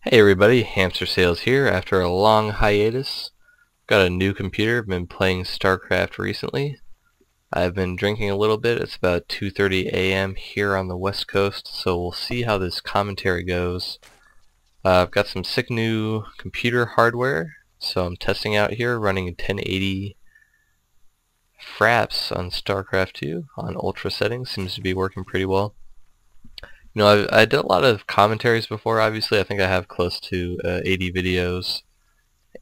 Hey everybody, Hamster Sales here. After a long hiatus, got a new computer. Been playing StarCraft recently. I've been drinking a little bit. It's about 2:30 a.m. here on the West Coast, so we'll see how this commentary goes. I've got some sick new computer hardware, so I'm testing out here, running 1080 fraps on StarCraft 2 on ultra settings. Seems to be working pretty well. You know, I did a lot of commentaries before. Obviously, I think I have close to 80 videos.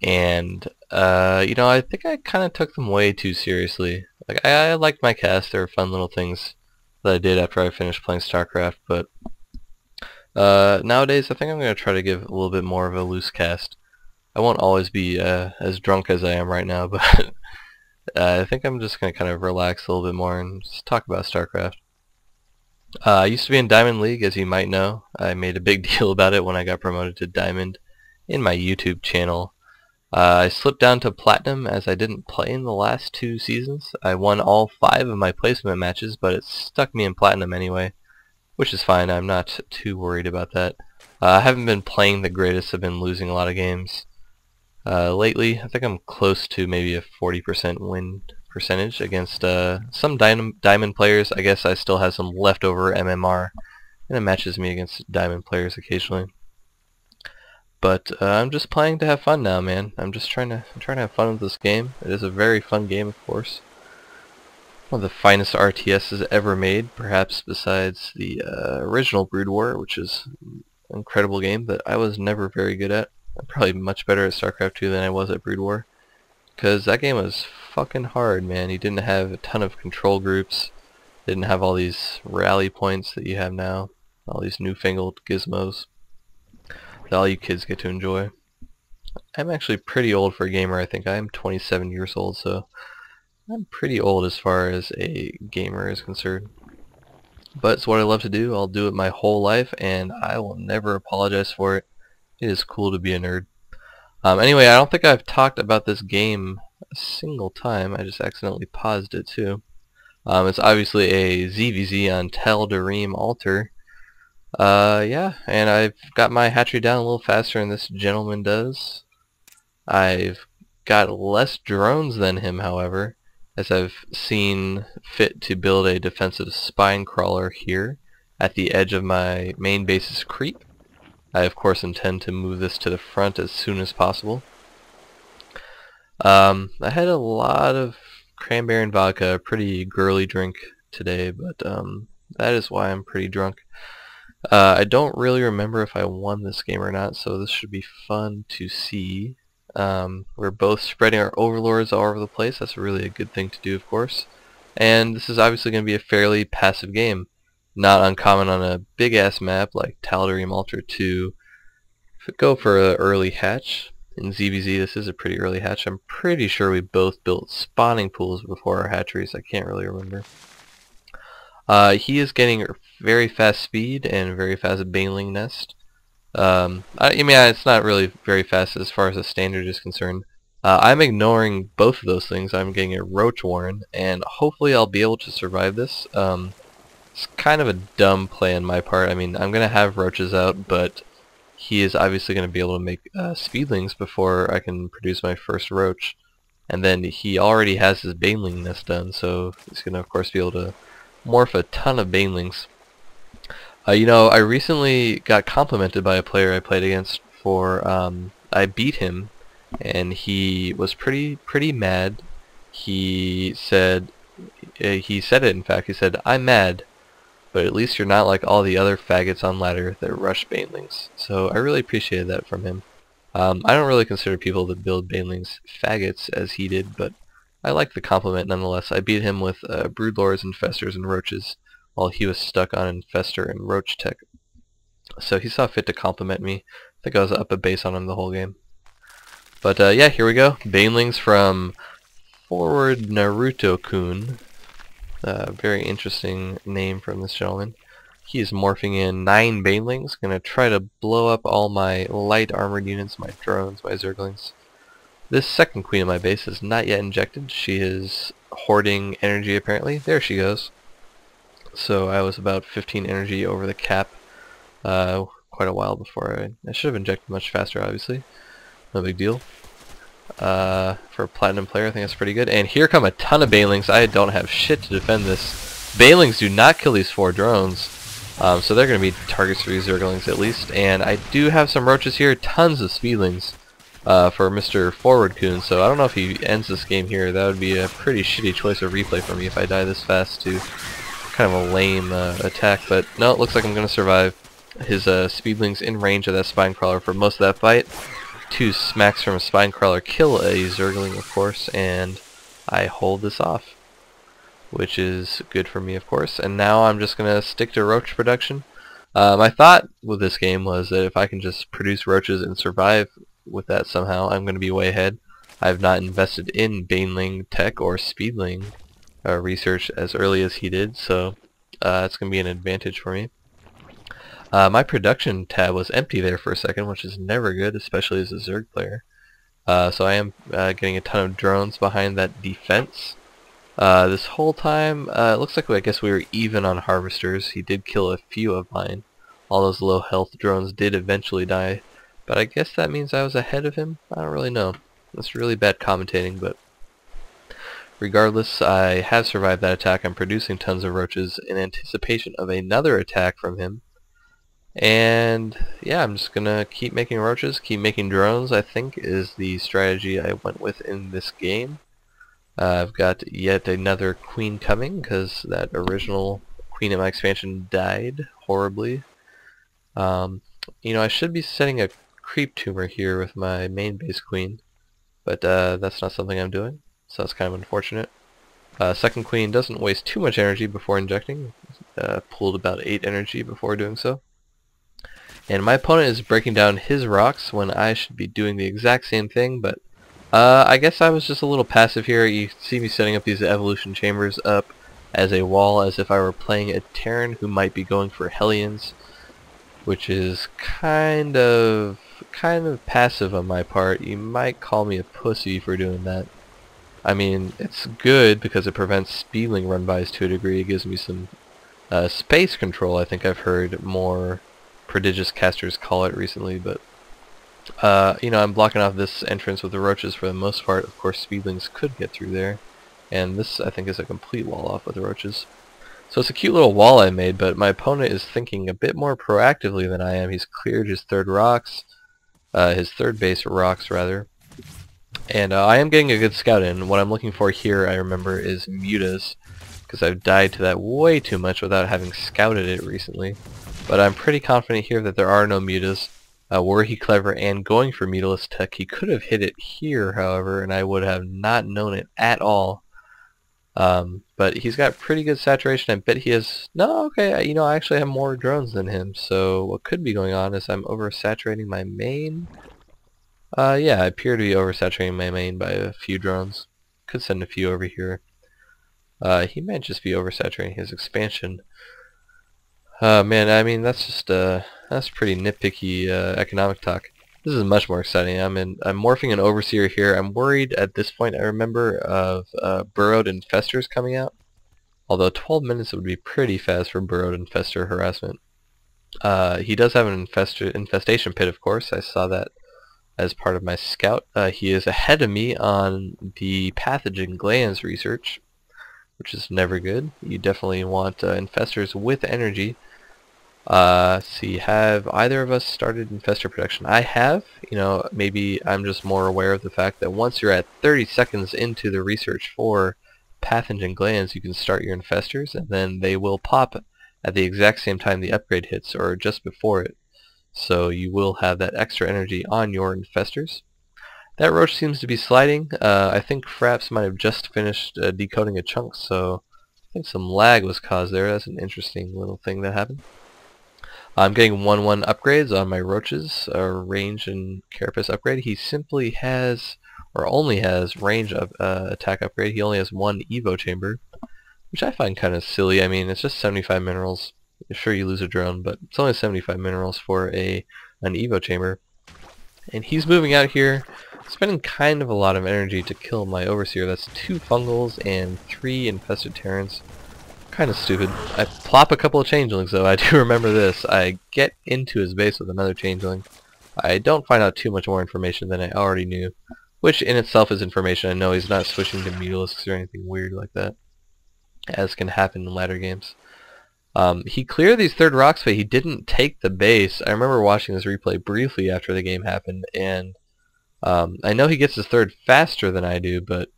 And you know, I think I kind of took them way too seriously. Like I liked my cast; they were fun little things that I did after I finished playing StarCraft. But nowadays, I think I'm gonna try to give a little bit more of a loose cast. I won't always be as drunk as I am right now, but I think I'm just gonna kind of relax a little bit more and just talk about StarCraft. I used to be in Diamond League, as you might know. I made a big deal about it when I got promoted to Diamond in my YouTube channel. I slipped down to Platinum as I didn't play in the last 2 seasons. I won all 5 of my placement matches, but it stuck me in Platinum anyway, which is fine. I'm not too worried about that. I haven't been playing the greatest. I've been losing a lot of games. Lately, I think I'm close to maybe a 40% win percentage against some Diamond players. I guess I still have some leftover MMR, and it matches me against Diamond players occasionally. But I'm just playing to have fun now, man. I'm trying to have fun with this game. It is a very fun game, of course. One of the finest RTSs ever made, perhaps besides the original Brood War, which is an incredible game that I was never very good at. I'm probably much better at StarCraft 2 than I was at Brood War, because that game was fucking hard, man. You didn't have a ton of control groups, didn't have all these rally points that you have now, all these newfangled gizmos that all you kids get to enjoy. I'm actually pretty old for a gamer. I think I'm 27 years old, so I'm pretty old as far as a gamer is concerned. But it's what I love to do. I'll do it my whole life, and I will never apologize for it. It is cool to be a nerd. Anyway, I don't think I've talked about this game a single time. I just accidentally paused it too. It's obviously a ZVZ on Tal'Darim Altar. Yeah, and I've got my hatchery down a little faster than this gentleman does. I've got less drones than him, however, as I've seen fit to build a defensive spine crawler here at the edge of my main base's creep. I of course intend to move this to the front as soon as possible. I had a lot of cranberry and vodka, a pretty girly drink today, but that is why I'm pretty drunk. I don't really remember if I won this game or not, so this should be fun to see. We're both spreading our overlords all over the place. That's really a good thing to do, of course. And this is obviously going to be a fairly passive game. Not uncommon on a big-ass map like Tal'Darim Altar to go for an early hatch. In ZVZ, this is a pretty early hatch. I'm pretty sure we both built spawning pools before our hatcheries. I can't really remember. He is getting very fast speed and very fast baneling nest. I mean, it's not really very fast as far as the standard is concerned. I'm ignoring both of those things. I'm getting a roach warren, and hopefully I'll be able to survive this. It's kind of a dumb play on my part. I mean, I'm going to have roaches out, but he is obviously going to be able to make speedlings before I can produce my first roach. And then he already has his baneling nest done, so he's going to, of course, be able to morph a ton of banelings. You know, I recently got complimented by a player I played against for, I beat him, and he was pretty mad. He said it, in fact, he said, "I'm mad, but at least you're not like all the other faggots on ladder that rush banelings." So I really appreciated that from him. I don't really consider people that build banelings faggots as he did, but I like the compliment nonetheless. I beat him with broodlords, infestors, and roaches, while he was stuck on infestor and roach tech. So he saw fit to compliment me. I think I was up a base on him the whole game. But yeah, here we go. Banelings from Forward Naruto-kun. Very interesting name from this gentleman. He is morphing in 9 banelings. Gonna try to blow up all my light armored units, my drones, my zerglings. This second queen of my base is not yet injected. She is hoarding energy apparently. There she goes. So I was about 15 energy over the cap. Of quite a while before I should have injected much faster, obviously. No big deal. For a platinum player, I think that's pretty good. And here come a ton of banelings. I don't have shit to defend this. Banelings do not kill these 4 drones. So they're going to be targets for these zerglings at least. And I do have some roaches here, tons of speedlings for Mr. Forward Coon. So I don't know if he ends this game here. That would be a pretty shitty choice of replay for me if I die this fast to kind of a lame attack. But no, it looks like I'm going to survive. His speedlings in range of that spine crawler for most of that fight. 2 smacks from a spine crawler kill a zergling, of course, and I hold this off, which is good for me, of course. And now I'm just going to stick to roach production. My thought with this game was that if I can just produce roaches and survive with that somehow, I'm going to be way ahead. I've not invested in baneling tech or speedling research as early as he did, so it's going to be an advantage for me. My production tab was empty there for a second, which is never good, especially as a Zerg player. So I am getting a ton of drones behind that defense. This whole time, it looks like I guess we were even on harvesters. He did kill a few of mine. All those low health drones did eventually die, but I guess that means I was ahead of him? I don't really know. That's really bad commentating, but regardless, I have survived that attack. I'm producing tons of roaches in anticipation of another attack from him. And yeah, I'm just gonna keep making roaches, keep making drones, I think is the strategy I went with in this game. I've got yet another queen coming because that original queen in my expansion died horribly. You know, I should be setting a creep tumor here with my main base queen, but that's not something I'm doing, so that's kind of unfortunate. Second queen doesn't waste too much energy before injecting, pulled about 8 energy before doing so. And my opponent is breaking down his rocks when I should be doing the exact same thing, but I guess I was just a little passive here. You see me setting up these evolution chambers up as a wall as if I were playing a Terran who might be going for Hellions, which is kind of passive on my part. You might call me a pussy for doing that. I mean, it's good because it prevents speedling run-bys to a degree. It gives me some space control, I think I've heard more prodigious casters call it recently, but you know, I'm blocking off this entrance with the roaches for the most part. Of course, speedlings could get through there, and this I think is a complete wall off with the roaches. So it's a cute little wall I made, but my opponent is thinking a bit more proactively than I am. He's cleared his third base rocks rather, and I am getting a good scout in. What I'm looking for here, I remember, is mutas, because I've died to that way too much without having scouted it recently. But I'm pretty confident here that there are no mutas. Were he clever and going for mutalist tech, he could have hit it here, however, and I would have not known it at all. But he's got pretty good saturation. I bet he has... No, okay, you know, I actually have more drones than him. So what could be going on is I'm oversaturating my main. Yeah, I appear to be oversaturating my main by a few drones. Could send a few over here. He might just be oversaturating his expansion. Man, I mean, that's just that's pretty nitpicky economic talk. This is much more exciting. I'm morphing an overseer here. I'm worried at this point, I remember, of burrowed infestors coming out. Although 12 minutes would be pretty fast for burrowed infestor harassment. He does have an infestation pit, of course. I saw that as part of my scout. He is ahead of me on the pathogen glands research, which is never good. You definitely want infestors with energy. See, have either of us started infestor production? I have. You know, maybe I'm just more aware of the fact that once you're at 30 seconds into the research for pathogen glands, you can start your infestors, and then they will pop at the exact same time the upgrade hits, or just before it. So you will have that extra energy on your infestors. That roach seems to be sliding. I think Fraps might have just finished decoding a chunk, so I think some lag was caused there. That's an interesting little thing that happened. I'm getting 1-1 upgrades on my roaches, range and carapace upgrade. He simply has, or only has, range of attack upgrade. He only has 1 Evo chamber, which I find kind of silly. I mean, it's just 75 minerals. Sure, you lose a drone, but it's only 75 minerals for an Evo chamber. And he's moving out here, spending kind of a lot of energy to kill my overseer. That's 2 fungals and 3 infested Terrans. kind of stupid. I plop a couple of changelings though. I do remember this. I get into his base with another changeling. I don't find out too much more information than I already knew, which in itself is information. I know he's not switching to mutalisks or anything weird like that, as can happen in latter games. He cleared these third rocks, but he didn't take the base. I remember watching this replay briefly after the game happened, and I know he gets his third faster than I do, but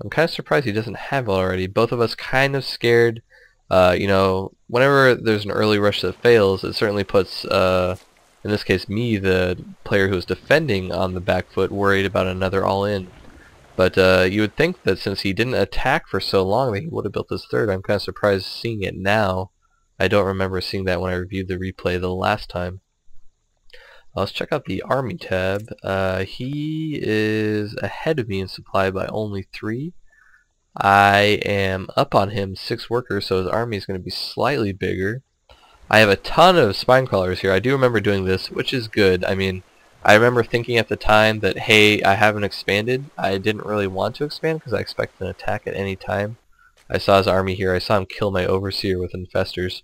I'm kind of surprised he doesn't have it already. Both of us kind of scared. You know, whenever there's an early rush that fails, it certainly puts, in this case me, the player who's defending, on the back foot, worried about another all-in. But you would think that since he didn't attack for so long that he would have built his third. I'm kind of surprised seeing it now. I don't remember seeing that when I reviewed the replay the last time. Let's check out the army tab. He is ahead of me in supply by only 3. I am up on him 6 workers, so his army is going to be slightly bigger. I have a ton of spine crawlers here. I do remember doing this, which is good. I mean, I remember thinking at the time that, hey, I haven't expanded. I didn't really want to expand because I expected an attack at any time. I saw his army here. I saw him kill my overseer with infestors.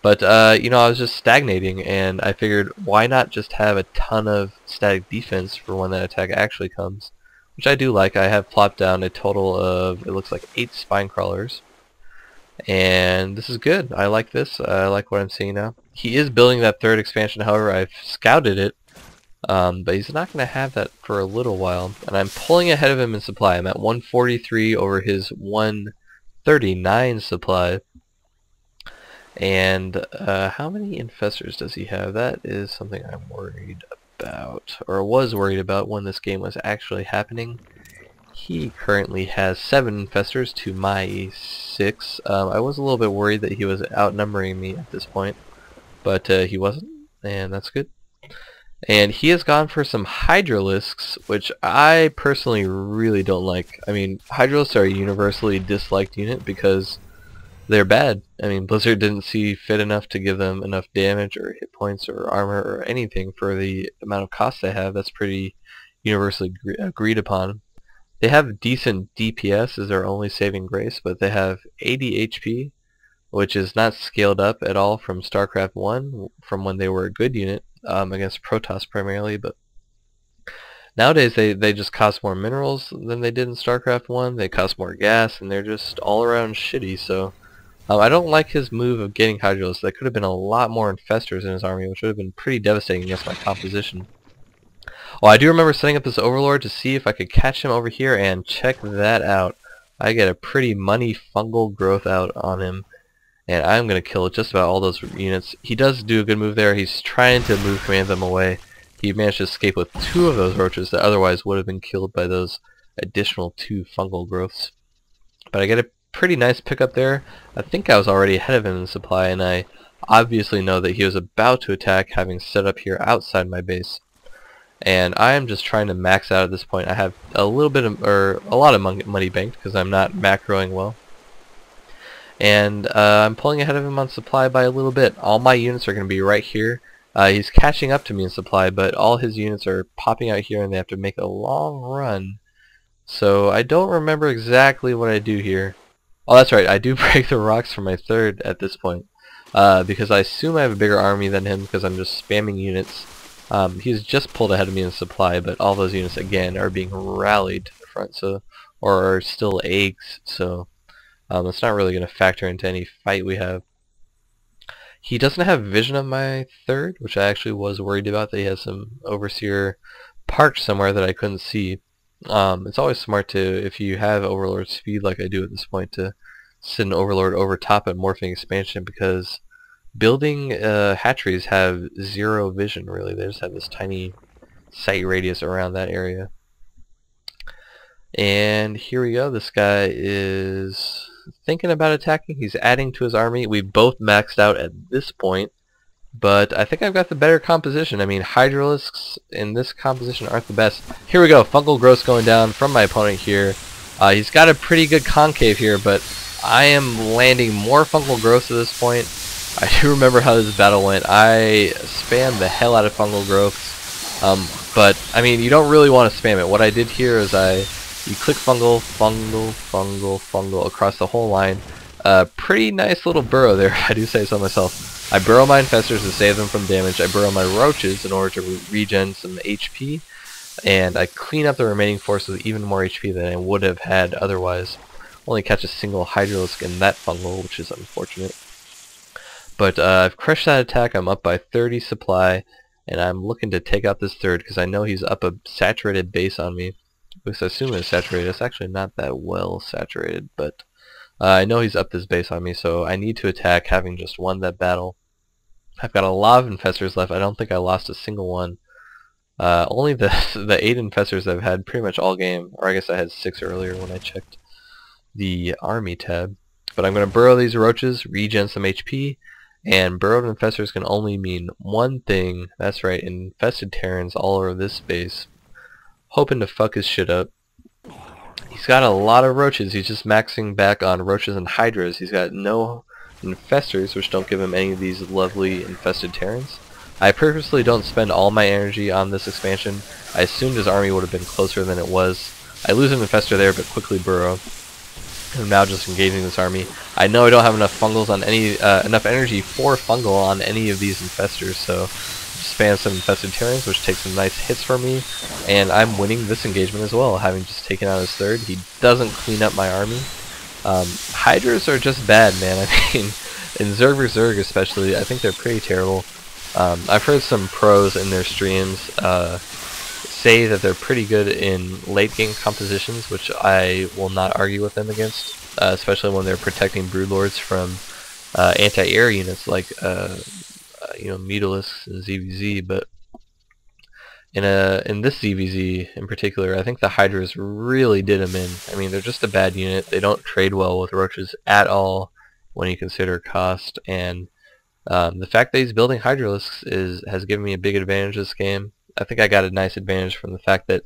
But, you know, I was just stagnating, and I figured, why not just have a ton of static defense for when that attack actually comes? Which I do like. I have plopped down a total of, it looks like 8 spine crawlers. And this is good. I like this. I like what I'm seeing now. He is building that third expansion, however. I've scouted it. But he's not going to have that for a little while. And I'm pulling ahead of him in supply. I'm at 143 over his 139 supply. And how many infestors does he have? That is something I'm worried about, or was worried about when this game was actually happening. He currently has 7 infestors to my 6. I was a little bit worried that he was outnumbering me at this point, but he wasn't, and that's good. And he has gone for some hydralisks, which I personally really don't like. I mean, hydralisks are a universally disliked unit because they're bad. I mean, Blizzard didn't see fit enough to give them enough damage or hit points or armor or anything for the amount of cost they have. That's pretty universally agreed upon. They have decent DPS as their only saving grace, but they have 80 HP, which is not scaled up at all from StarCraft 1, from when they were a good unit, against Protoss primarily, but nowadays they just cost more minerals than they did in StarCraft 1, they cost more gas, and they're just all around shitty, so I don't like his move of getting Hydralisks. There could have been a lot more infestors in his army, which would have been pretty devastating against my composition. Oh, I do remember setting up this Overlord to see if I could catch him over here, and check that out. I get a pretty money fungal growth out on him, and I'm going to kill just about all those units. He does do a good move there. He's trying to move command them away. He managed to escape with 2 of those roaches that otherwise would have been killed by those additional 2 fungal growths. But I get a pretty nice pickup there. I think I was already ahead of him in supply, and I obviously know that he was about to attack, having set up here outside my base. And I am just trying to max out at this point. I have a little bit of, or a lot of money banked because I'm not macroing well. And I'm pulling ahead of him on supply by a little bit. All my units are going to be right here. He's catching up to me in supply, but all his units are popping out here and they have to make a long run. So I don't remember exactly what I do here. Oh, that's right, I do break the rocks for my third at this point. Because I assume I have a bigger army than him because I'm just spamming units. He's just pulled ahead of me in supply, but all those units again are being rallied to the front, so, or are still eggs, so it's not really going to factor into any fight we have. He doesn't have vision of my third, which I actually was worried about, that he has some overseer parked somewhere that I couldn't see. It's always smart to, if you have Overlord speed like I do at this point, to sit an Overlord over top at Morphing Expansion, because building hatcheries have 0 vision, really. They just have this tiny sight radius around that area. And here we go. This guy is thinking about attacking. He's adding to his army. We both maxed out at this point, but I think I've got the better composition. I mean, Hydralisks in this composition aren't the best. Here we go. Fungal growth going down from my opponent here. He's got a pretty good concave here, but I am landing more fungal growth at this point. I do remember how this battle went. I spammed the hell out of fungal growths, but I mean, you don't really want to spam it. What I did here is you click fungal, fungal, fungal, fungal across the whole line. Pretty nice little burrow there, if I do say so myself. I burrow my infestors to save them from damage. I burrow my roaches in order to regen some HP. And I clean up the remaining force with even more HP than I would have had otherwise. Only catch a single Hydralisk in that fungal, which is unfortunate. But I've crushed that attack. I'm up by 30 supply, and I'm looking to take out this third because I know he's up a saturated base on me. At least I assume it's saturated. It's actually not that well saturated, but I know he's up this base on me, so I need to attack, having just won that battle. I've got a lot of infestors left. I don't think I lost a single one. Only the 8 infestors I've had pretty much all game, or I guess I had 6 earlier when I checked the army tab. But I'm going to burrow these roaches, regen some HP, and burrowed infestors can only mean one thing. That's right, infested Terrans all over this base, hoping to fuck his shit up. He's got a lot of roaches. He's just maxing back on roaches and hydras. He's got no infestors, which don't give him any of these lovely infested Terrans. I purposely don't spend all my energy on this expansion. I assumed his army would have been closer than it was. I lose an infestor there, but quickly burrow. I'm now just engaging this army. I know I don't have enough fungals on any enough energy for fungal on any of these infestors, so spam some infested Terrans, which takes some nice hits for me, and I'm winning this engagement as well, having just taken out his third. He doesn't clean up my army. Hydras are just bad, man. I mean, in Zerg vs. Zerg especially, I think they're pretty terrible. I've heard some pros in their streams say that they're pretty good in late game compositions, which I will not argue with them against, especially when they're protecting broodlords from anti-air units like Mutalisks and ZVZ. But in this ZVZ in particular, I think the Hydras really did him in. I mean, they're just a bad unit. They don't trade well with roaches at all when you consider cost, and the fact that he's building Hydralisks has given me a big advantage this game. I think I got a nice advantage from the fact that